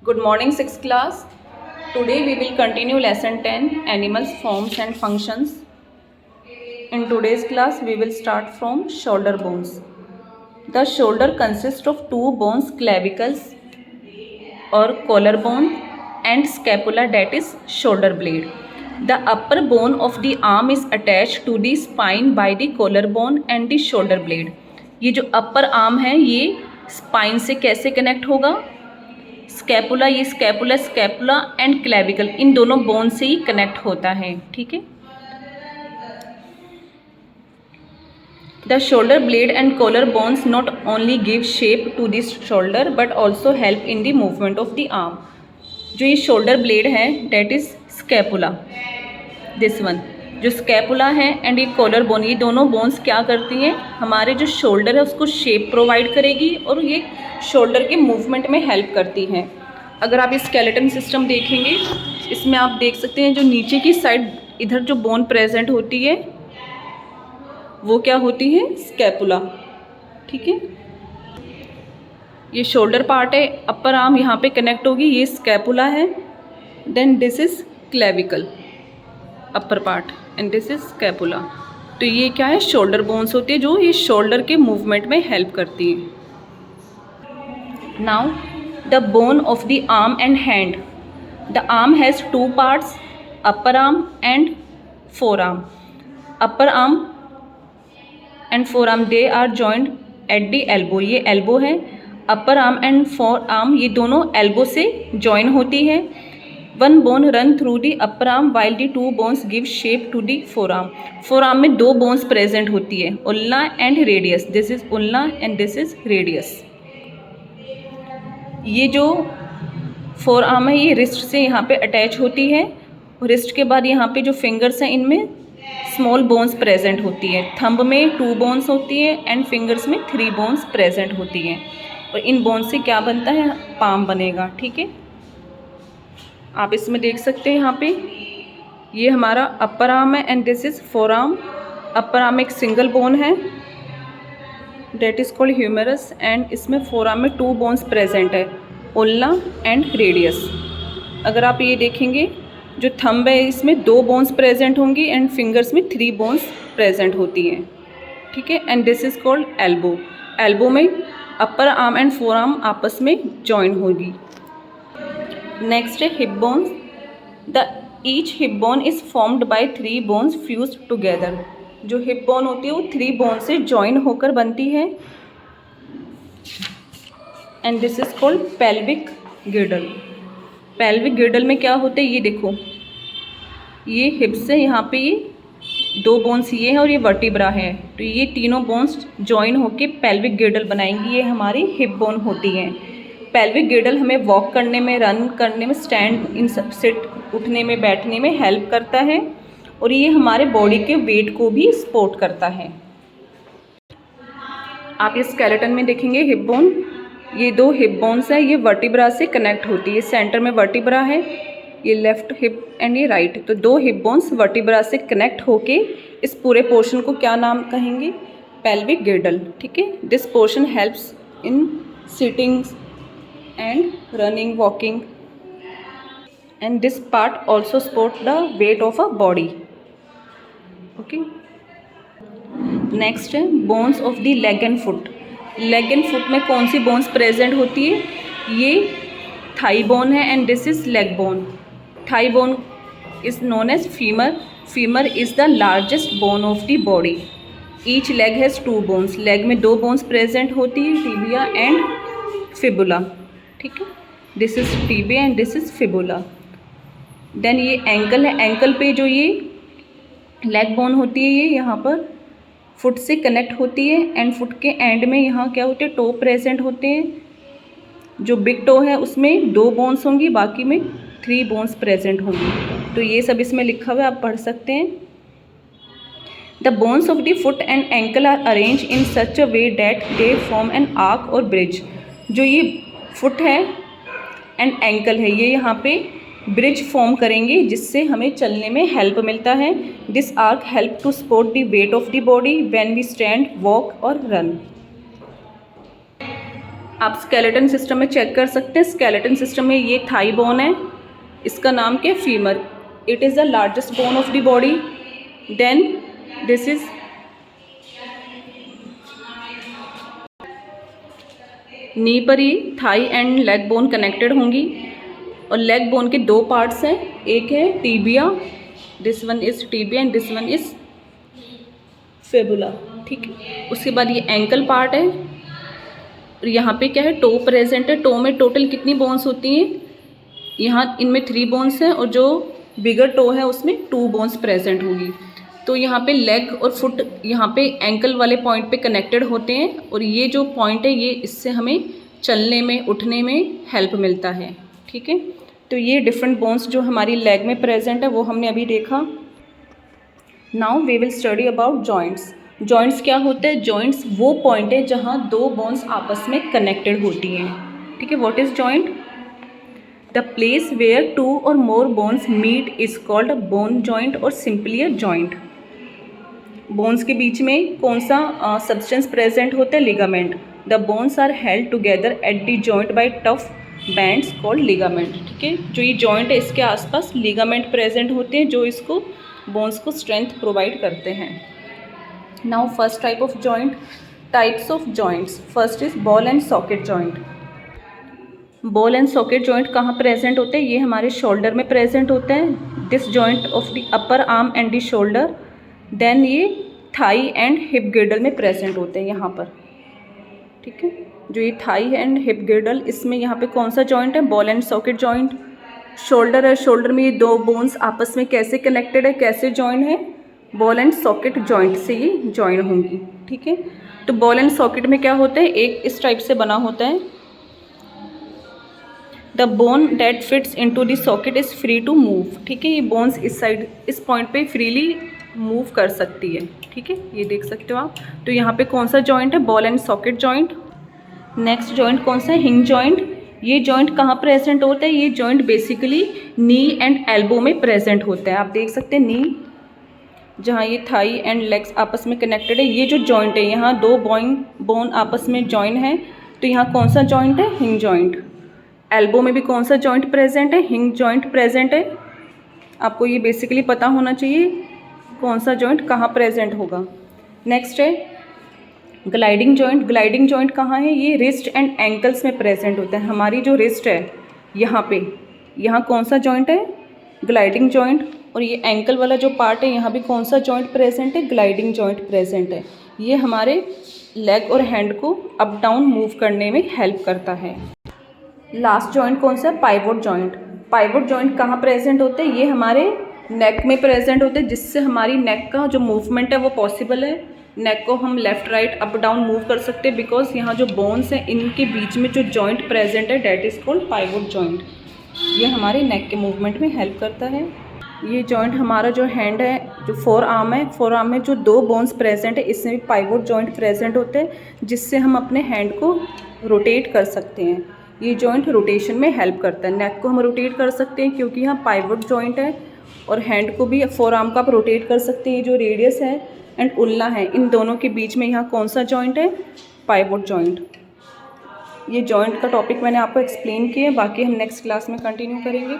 Good morning, 6th class. Today we will continue lesson 10, animals, forms and functions. In today's class we will start from shoulder bones. The shoulder consists of two bones, clavicles or collarbone and scapula, that is shoulder blade. The upper bone of the arm is attached to the spine by the collarbone and the shoulder blade. ये जो अपर arm है ये spine से कैसे connect होगा? Scapula, ये scapula and clavicle इन दोनों bone से ही कनेक्ट होता है. ठीक है. The shoulder blade and collar bones not only give shape to this shoulder but also help in the movement of the arm. जो ये शोल्डर ब्लेड है that is scapula, this one जो scapula है and ये collar bone, ये दोनों bones क्या करती हैं? हमारे जो शोल्डर है उसको शेप प्रोवाइड करेगी और ये शोल्डर के मूवमेंट में हेल्प करती हैं. अगर आप स्केलेटन सिस्टम देखेंगे इसमें आप देख सकते हैं जो नीचे की साइड इधर जो बोन प्रेजेंट होती है वो क्या होती है? स्कैपुला. ठीक है. ये शोल्डर पार्ट है, अपर आर्म यहाँ पे कनेक्ट होगी, ये स्कैपुला है. Then this is clavicle upper part and this is scapula. तो ये क्या है? शोल्डर बोन्स होती है जो ये शोल्डर के मूवमेंट में हेल्प करती है. Now the bone of the arm and hand. The arm has two parts, upper arm and forearm. Upper arm and forearm they are joined at the elbow. ये elbow है. Upper arm and forearm ये दोनों elbow से join होती है. One bone run through the upper arm while the two bones give shape to the forearm. Forearm में दो bones present होती है, ulna and radius. This is उल्ना and this is radius. ये जो four arm है ये wrist से यहाँ पे अटैच होती है. रिस्ट के बाद यहाँ पे जो फिंगर्स हैं इनमें स्मॉल बोन्स प्रेजेंट होती है. थंब में टू बोन्स होती है एंड फिंगर्स में थ्री बोन्स प्रेजेंट होती हैं. और इन बोन्स से क्या बनता है? पाम बनेगा. ठीक है. आप इसमें देख सकते हैं यहाँ पे ये हमारा अपर आर्म है and this is forearm. Upper arm एक सिंगल बोन है that is called humerus and इसमें फोर आर्म में टू बोन्स प्रेजेंट है, उल्ना एंड रेडियस. अगर आप ये देखेंगे जो थंब है इसमें दो बोन्स प्रेजेंट होंगी एंड फिंगर्स में थ्री बोन्स प्रेजेंट होती हैं. ठीक है. And this is called elbow. Elbow में upper arm and forearm आपस में जॉइन होगी. नेक्स्ट है hip bones. The each hip bone is formed by three bones fused together. जो हिप बोन होती है वो थ्री बोन से जॉइन होकर बनती है and this is called pelvic गिर्डल. Pelvic गिर्डल में क्या होता है? ये देखो, ये हिप्स है, यहाँ पे ये दो बोन्स ये हैं और ये वर्टिब्रा है. तो ये तीनों बोन्स जॉइन होके पेल्विक गिर्डल बनाएंगी. ये हमारी हिप बोन होती हैं. पेल्विक गिर्डल हमें वॉक करने में, रन करने में, स्टैंड इन सिट उठने में, बैठने में हेल्प करता है और ये हमारे बॉडी के वेट को भी सपोर्ट करता है. आप ये स्केलेटन में देखेंगे हिप बोन, ये दो हिप बोन्स है, ये वर्टिब्रा से कनेक्ट होती है. सेंटर में वर्टिब्रा है, ये लेफ्ट हिप एंड ये राइट. तो दो हिप बोन्स वर्टिब्रा से कनेक्ट होके इस पूरे पोर्शन को क्या नाम कहेंगे? पेल्विक गिर्डल. ठीक है. This portion helps in sitting and running, walking, and this part also support the weight of a body. Okay. Next है bones of the leg and foot. Leg and foot में कौन सी bones present होती है? ये thigh bone है and this is leg bone. Thigh bone is known as femur. Femur is the largest bone of the body. Each leg has two bones. Leg में दो bones present होती है, tibia and fibula. ठीक है. This is tibia and this is fibula. Then ये ankle है. Ankle पे जो ये लेग बोन होती है ये यहाँ पर फुट से कनेक्ट होती है एंड फुट के एंड में यहाँ क्या होते हैं? टो प्रेजेंट होते हैं. जो बिग टो है उसमें दो बोन्स होंगी, बाकी में थ्री बोन्स प्रेजेंट होंगी. तो ये सब इसमें लिखा हुआ है, आप पढ़ सकते हैं. The bones of the foot and ankle are arrange in such a way that they form an arch or bridge. जो ये फुट है एंड एंकल है ये यहाँ पे ब्रिज फॉर्म करेंगे जिससे हमें चलने में हेल्प मिलता है. This arch help to support the weight of the body when we stand, walk or run. आप स्केलेटन सिस्टम में चेक कर सकते हैं। स्केलेटन सिस्टम में ये थाई बोन है, इसका नाम क्या है, femur. It is the largest bone of the body. Then this is knee पर ही thigh and leg bone connected होंगी, और लेग बोन के दो पार्ट्स हैं, एक है tibia, this one is tibia and this one is fabula, ठीक है। उसके बाद ये एंकल पार्ट है, और यहाँ पे क्या है, टो प्रेजेंट है। टो में टोटल कितनी बोन्स होती हैं, यहाँ इनमें 3 बोन्स हैं, और जो बिगर टो है उसमें 2 बोन्स प्रेजेंट होगी। तो यहाँ पे लेग और फुट यहाँ पे एंकल वाले पॉइंट पे कनेक्टेड होते हैं, और ये जो पॉइंट है ये इससे हमें चलने में उठने में हेल्प मिलता है, ठीक है। तो ये डिफरेंट बोन्स जो हमारी लेग में प्रेजेंट है वो हमने अभी देखा। Now we will study about joints. Joints क्या होते हैं, जॉइंट्स वो पॉइंट है जहाँ 2 बोन्स आपस में कनेक्टेड होती हैं, ठीक है। What is joint, the place where 2 or more bones meet is called a bone joint or simply a joint। Bones के बीच में कौन सा सब्सटेंस प्रेजेंट होता है, ligament. The bones are held together at the joint by tough bands called ligament, ठीक है। जो ये जॉइंट है इसके आसपास लिगामेंट प्रेजेंट होते हैं जो इसको बोन्स को स्ट्रेंथ प्रोवाइड करते हैं। Now first type of joint, types of joints. First is ball and socket joint. Ball and socket joint कहाँ प्रेजेंट होते हैं, ये हमारे शोल्डर में प्रेजेंट होते हैं। This joint of the upper arm and the shoulder. Then ये thigh and hip girdle में प्रेजेंट होते हैं यहाँ पर, ठीक है। जो ये थाई एंड हिप गिर्डल, इसमें यहाँ पे कौन सा जॉइंट है, ball and socket joint. Shoulder है, शोल्डर में ये 2 बोन्स आपस में कैसे कनेक्टेड है, कैसे जॉइन है, बॉल एंड सॉकेट जॉइंट से ये जॉइन होंगी, ठीक है। तो बॉल एंड सॉकेट में क्या होता है, एक इस टाइप से बना होता है। The bone that fits into the socket is free to move, ठीक है। ये बोन्स इस साइड इस पॉइंट पे फ्रीली मूव कर सकती है, ठीक है, ये देख सकते हो आप। तो यहाँ पे कौन सा जॉइंट है, ball and socket joint. Next joint कौन सा है, हिंज जॉइंट। ये जॉइंट कहाँ प्रेजेंट होता है, ये joint basically knee and elbow में प्रेजेंट होता है। आप देख सकते हैं नी, जहाँ ये थाई एंड लेग्स आपस में कनेक्टेड है। ये जो जॉइंट है यहाँ 2 बोन आपस में जॉइन है, तो यहाँ कौन सा जॉइंट है, हिंज जॉइंट। एल्बो में भी कौन सा जॉइंट प्रेजेंट है, हिंज जॉइंट प्रेजेंट है। आपको ये बेसिकली पता होना चाहिए कौन सा जॉइंट कहाँ प्रेजेंट होगा। नेक्स्ट है ग्लाइडिंग जॉइंट। ग्लाइडिंग जॉइंट कहाँ है, ये रिस्ट एंड एंकल्स में प्रेजेंट होता है। हमारी जो रिस्ट है यहाँ पे, यहाँ कौन सा जॉइंट है, ग्लाइडिंग जॉइंट। और ये एंकल वाला जो पार्ट है यहाँ भी कौन सा जॉइंट प्रेजेंट है, ग्लाइडिंग जॉइंट प्रेजेंट है। ये हमारे लेग और हैंड को अप डाउन मूव करने में हेल्प करता है। लास्ट जॉइंट कौन सा, पाइवोट जॉइंट। पाइवोट जॉइंट कहाँ प्रेजेंट होते हैं, ये हमारे नेक में प्रेजेंट होते हैं, जिससे हमारी नेक का जो मूवमेंट है वो पॉसिबल है। नेक को हम left right up down move कर सकते हैं, बिकॉज यहाँ जो बोन्स हैं इनके बीच में जो जॉइंट प्रेजेंट है that is called pivot joint. ये हमारे नेक के मूवमेंट में हेल्प करता है। ये जॉइंट हमारा जो हैंड है, जो फोर आर्म है, फोर आर्म में जो 2 बोन्स प्रेजेंट है इसमें भी पाइवोट जॉइंट प्रेजेंट होते हैं, जिससे हम अपने हैंड को रोटेट कर सकते हैं। ये जॉइंट रोटेशन में हेल्प करता है। नेक को हम रोटेट कर सकते हैं क्योंकि यहाँ पाइवोट जॉइंट है, और हैंड को भी फोर आर्म का आप रोटेट कर सकते हैं। जो रेडियस है एंड उल्ला है, इन दोनों के बीच में यहाँ कौन सा जॉइंट है, पाइवोट जॉइंट। ये जॉइंट का टॉपिक मैंने आपको एक्सप्लेन किया, बाकी हम नेक्स्ट क्लास में कंटिन्यू करेंगे।